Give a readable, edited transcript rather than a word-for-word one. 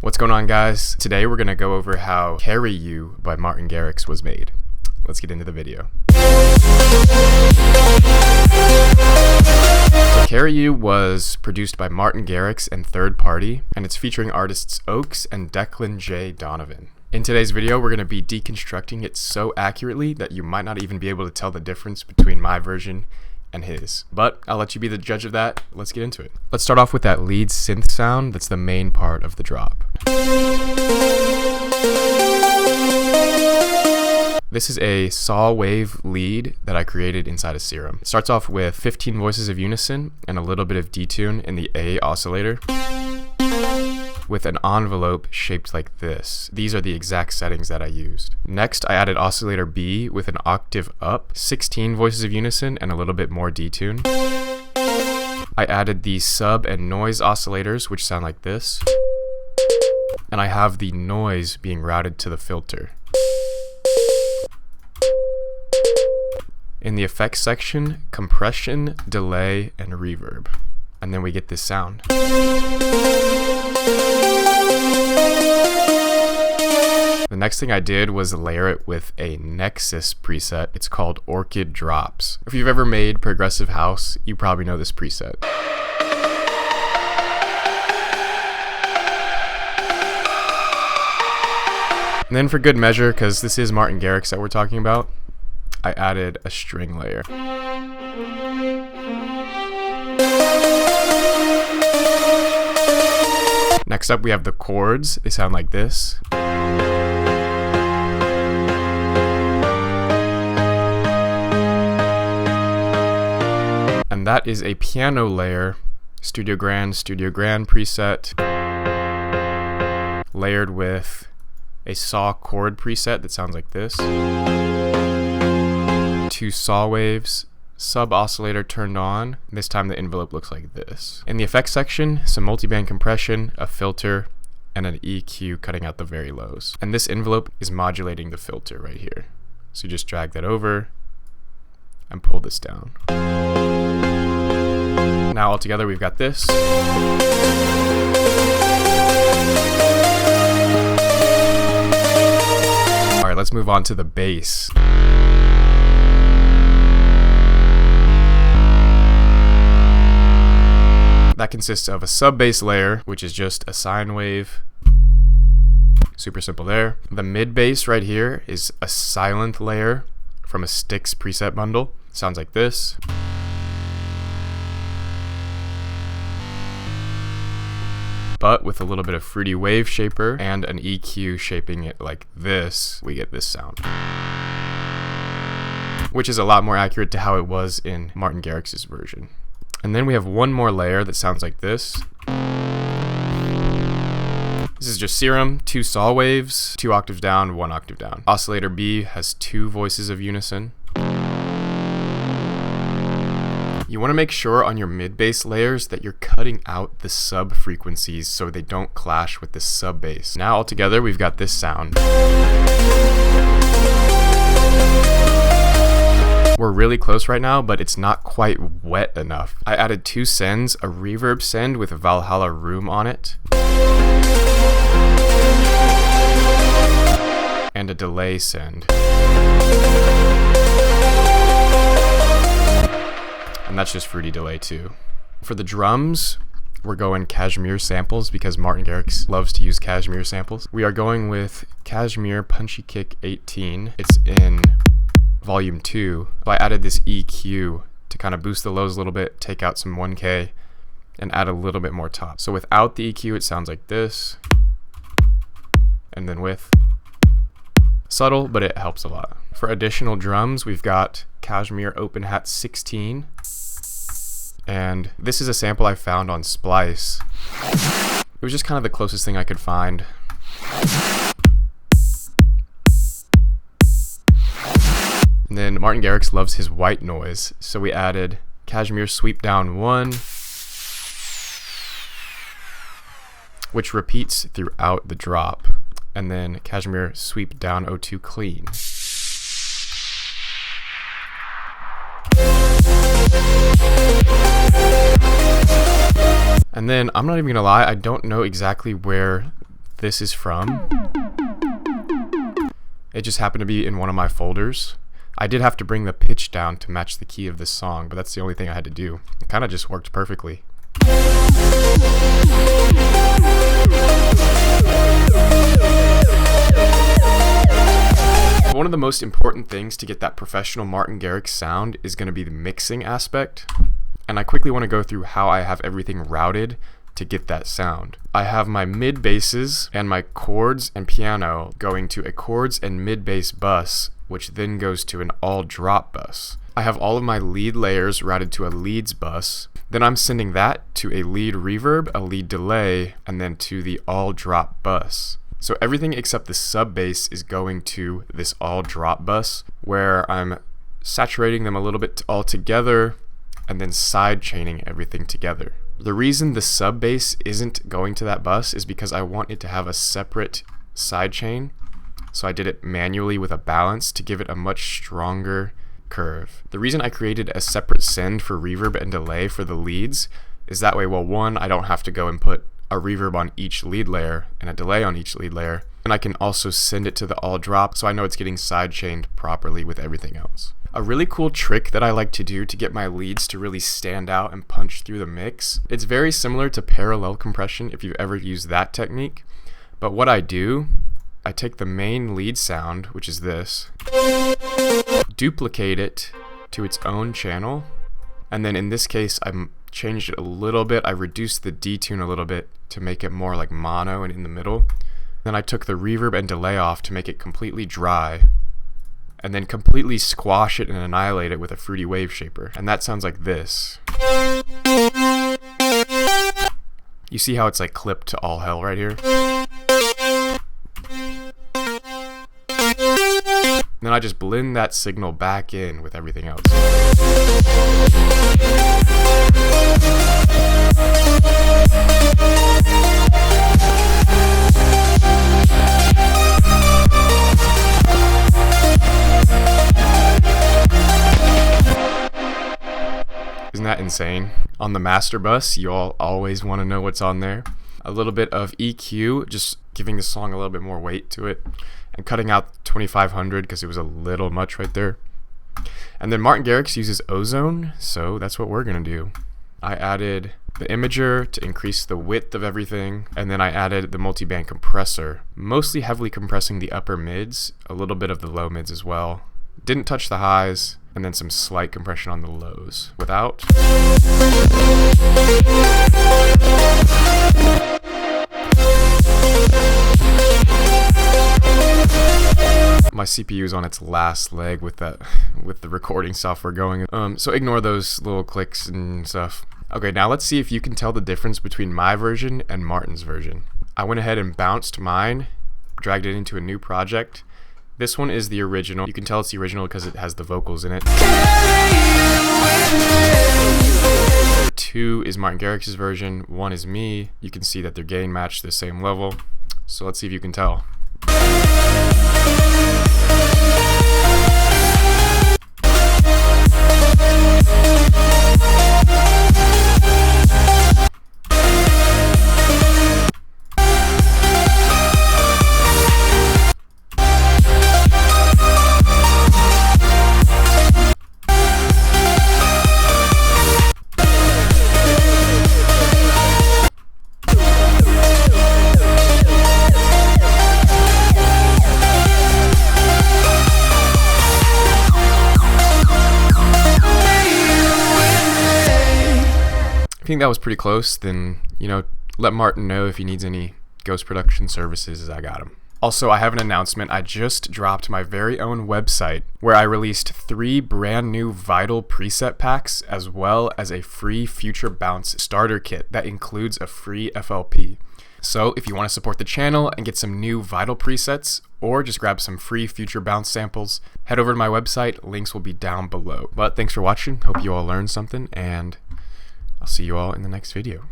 What's going on, guys? Today we're going to go over how Carry You by Martin Garrix was made. Let's get into the video. So Carry You was produced by Martin Garrix and Third Party, and it's featuring artists Oaks and Declan J. Donovan. In today's video, we're going to be deconstructing it so accurately that you might not even be able to tell the difference between my version and his. But I'll let you be the judge of that. Let's get into it. Let's start off with that lead synth sound that's the main part of the drop. This is a saw wave lead that I created inside of Serum. It starts off with 15 voices of unison and a little bit of detune in the A oscillator with an envelope shaped like this. These are the exact settings that I used. Next, I added oscillator B with an octave up, 16 voices of unison and a little bit more detune. I added the sub and noise oscillators, which sound like this. And I have the noise being routed to the filter. In the effects section, compression, delay, and reverb. And then we get this sound. The next thing I did was layer it with a Nexus preset. It's called Orchid Drops. If you've ever made progressive house, you probably know this preset. And then for good measure, because this is Martin Garrix that we're talking about, I added a string layer. Next up, we have the chords. They sound like this. And that is a piano layer, Studio Grand preset, layered with a saw chord preset that sounds like this. 2 saw waves, sub oscillator turned on. This time the envelope looks like this. In the effects section, some multiband compression, a filter, and an EQ cutting out the very lows. And this envelope is modulating the filter right here. So you just drag that over and pull this down. Now all together we've got this. Alright, let's move on to the bass. That consists of a sub bass layer, which is just a sine wave. Super simple there. The mid bass right here is a silent layer from a Sticks preset bundle. Sounds like this. But with a little bit of fruity wave shaper and an EQ shaping it like this, we get this sound. Which is a lot more accurate to how it was in Martin Garrix's version. And then we have one more layer that sounds like this. This is just Serum, 2 saw waves, 2 octaves down, 1 octave down. Oscillator B has 2 voices of unison. You want to make sure on your mid-bass layers that you're cutting out the sub frequencies so they don't clash with the sub bass. Now all together we've got this sound. We're really close right now, but it's not quite wet enough. I added 2 sends, a reverb send with a Valhalla Room on it, and a delay send. And that's just fruity delay too. For the drums, we're going Cashmere samples because Martin Garrix loves to use Cashmere samples. We are going with Cashmere Punchy Kick 18. It's in volume 2. So I added this EQ to kind of boost the lows a little bit, take out some 1K, and add a little bit more top. So without the EQ, it sounds like this. And then with, subtle, but it helps a lot. For additional drums, we've got Cashmere Open Hat 16. And this is a sample I found on Splice. It was just kind of the closest thing I could find. And then Martin Garrix loves his white noise, so we added Cashmere Sweep Down 1, which repeats throughout the drop, and then Cashmere Sweep Down 02 Clean. And then, I'm not even gonna lie, I don't know exactly where this is from. It just happened to be in one of my folders. I did have to bring the pitch down to match the key of this song, but that's the only thing I had to do. It kind of just worked perfectly. One of the most important things to get that professional Martin Garrix sound is going to be the mixing aspect. And I quickly want to go through how I have everything routed to get that sound. I have my mid basses and my chords and piano going to a chords and mid bass bus, which then goes to an all drop bus. I have all of my lead layers routed to a leads bus. Then I'm sending that to a lead reverb, a lead delay, and then to the all drop bus. So everything except the sub bass is going to this all drop bus, where I'm saturating them a little bit all together and then side chaining everything together. The reason the sub bass isn't going to that bus is because I want it to have a separate side chain. So I did it manually with a balance to give it a much stronger curve. The reason I created a separate send for reverb and delay for the leads is that way, well, one, I don't have to go and put a reverb on each lead layer and a delay on each lead layer, and I can also send it to the all drop so I know it's getting side chained properly with everything else. A really cool trick that I like to do to get my leads to really stand out and punch through the mix, it's very similar to parallel compression if you've ever used that technique, but what I do, I take the main lead sound, which is this, duplicate it to its own channel, and then in this case I'm changed it a little bit. I reduced the detune a little bit to make it more like mono and in the middle. Then I took the reverb and delay off to make it completely dry, and then completely squash it and annihilate it with a fruity wave shaper. And that sounds like this. You see how it's like clipped to all hell right here? Then I just blend that signal back in with everything else. Isn't that insane? On the master bus, you all always want to know what's on there. A little bit of EQ, just giving the song a little bit more weight to it, and cutting out 2500 because it was a little much right there. And then Martin Garrix uses ozone, so that's what we're gonna do. I added the imager to increase the width of everything, and then I added the multiband compressor, mostly heavily compressing the upper mids, a little bit of the low mids as well. Didn't touch the highs, and then some slight compression on the lows. Without. My CPU is on its last leg with the recording software going. So ignore those little clicks and stuff. Okay, now let's see if you can tell the difference between my version and Martin's version. I went ahead and bounced mine, dragged it into a new project. This one is the original. You can tell it's the original because it has the vocals in it. 2 is Martin Garrix's version, 1 is me. You can see that their gain matched the same level. So let's see if you can tell. I think that was pretty close. Then, let Martin know if he needs any ghost production services, as I got him. Also, I have an announcement. I just dropped my very own website where I released 3 brand new Vital preset packs as well as a free Future Bounce starter kit that includes a free FLP. So if you want to support the channel and get some new Vital presets or just grab some free Future Bounce samples, head over to my website. Links will be down below. But thanks for watching. Hope you all learned something, and I'll see you all in the next video.